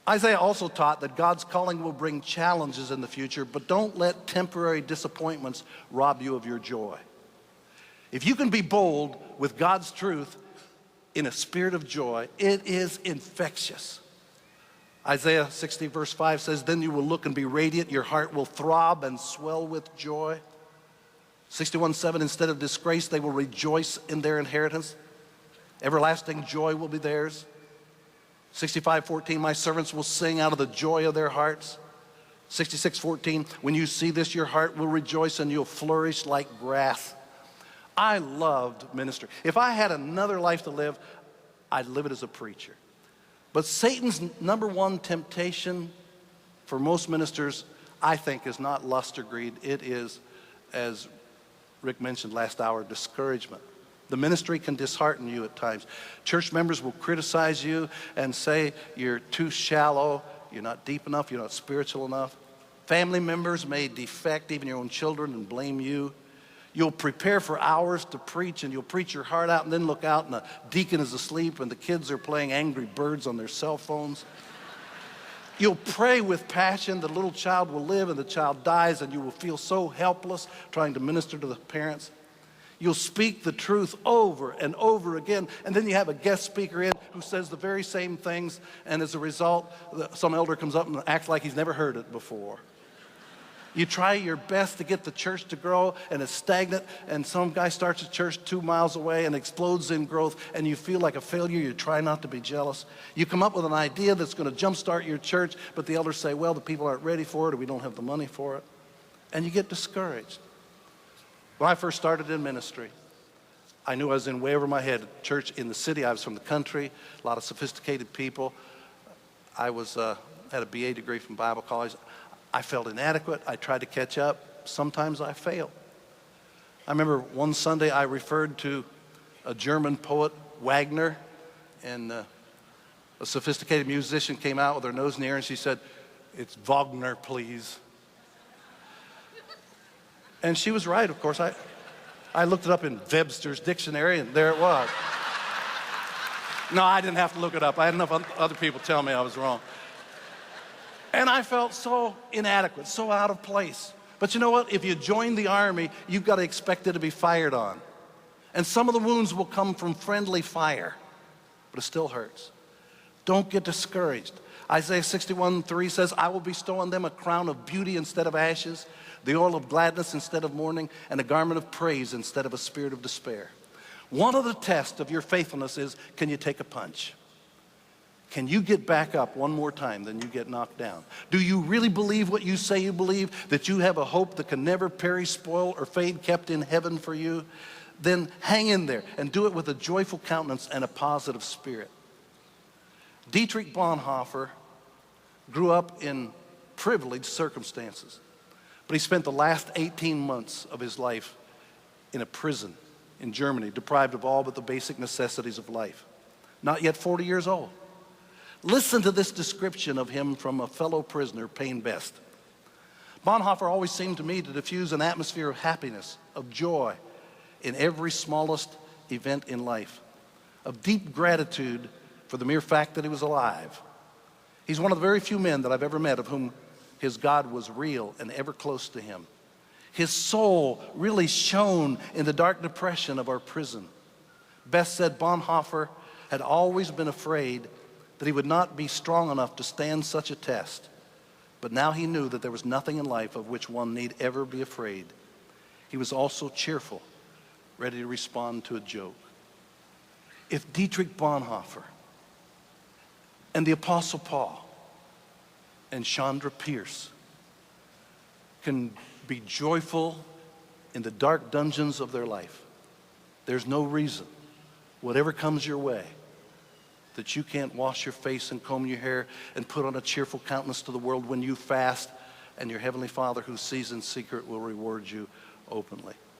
Isaiah also taught that God's calling will bring challenges in the future, but don't let temporary disappointments rob you of your joy. If you can be bold with God's truth in a spirit of joy, it is infectious. Isaiah 60 verse 5 says, then you will look and be radiant, your heart will throb and swell with joy. 61:7, instead of disgrace, they will rejoice in their inheritance. Everlasting joy will be theirs. 65:14, my servants will sing out of the joy of their hearts. 66:14, when you see this, your heart will rejoice and you'll flourish like grass. I loved ministry. If I had another life to live, I'd live it as a preacher. But Satan's number one temptation for most ministers, I think, is not lust or greed. It is, as Rick mentioned last hour, discouragement. The ministry can dishearten you at times. Church members will criticize you and say you're too shallow, you're not deep enough, you're not spiritual enough. Family members may defect, even your own children, and blame you. You'll prepare for hours to preach, and you'll preach your heart out, and then look out and the deacon is asleep and the kids are playing Angry Birds on their cell phones. You'll pray with passion, the little child will live and the child dies, and you will feel so helpless trying to minister to the parents. You'll speak the truth over and over again, and then you have a guest speaker in who says the very same things, and as a result, some elder comes up and acts like he's never heard it before. You try your best to get the church to grow, and it's stagnant, and some guy starts a church 2 miles away and explodes in growth, and you feel like a failure. You try not to be jealous. You come up with an idea that's going to jumpstart your church, but the elders say, well, the people aren't ready for it, or we don't have the money for it, and you get discouraged. When I first started in ministry, I knew I was in way over my head. Church in the city, I was from the country, a lot of sophisticated people. I had a BA degree from Bible college. I felt inadequate. I tried to catch up. Sometimes I failed. I remember one Sunday I referred to a German poet, Wagner, and a sophisticated musician came out with her nose in the air and she said, it's Wagner, please. And she was right, of course. I looked it up in Webster's dictionary and there it was. No, I didn't have to look it up. I had enough other people tell me I was wrong. And I felt so inadequate, so out of place. But you know what? If you join the army, you've got to expect it to be fired on. And some of the wounds will come from friendly fire, but it still hurts. Don't get discouraged. Isaiah 61:3 says, I will bestow on them a crown of beauty instead of ashes, the oil of gladness instead of mourning, and a garment of praise instead of a spirit of despair. One of the tests of your faithfulness is, can you take a punch? Can you get back up one more time than you get knocked down? Do you really believe what you say you believe, that you have a hope that can never perish, spoil, or fade, kept in heaven for you? Then hang in there and do it with a joyful countenance and a positive spirit. Dietrich Bonhoeffer grew up in privileged circumstances, but he spent the last 18 months of his life in a prison in Germany, deprived of all but the basic necessities of life. Not yet 40 years old. Listen to this description of him from a fellow prisoner, Payne Best. Bonhoeffer always seemed to me to diffuse an atmosphere of happiness, of joy in every smallest event in life, of deep gratitude for the mere fact that he was alive. He's one of the very few men that I've ever met of whom his God was real and ever close to him. His soul really shone in the dark depression of our prison. Best said Bonhoeffer had always been afraid that he would not be strong enough to stand such a test. But now he knew that there was nothing in life of which one need ever be afraid. He was also cheerful, ready to respond to a joke. If Dietrich Bonhoeffer and the Apostle Paul and Chandra Pierce can be joyful in the dark dungeons of their life, there's no reason, whatever comes your way, that you can't wash your face and comb your hair and put on a cheerful countenance to the world when you fast, and your Heavenly Father who sees in secret will reward you openly.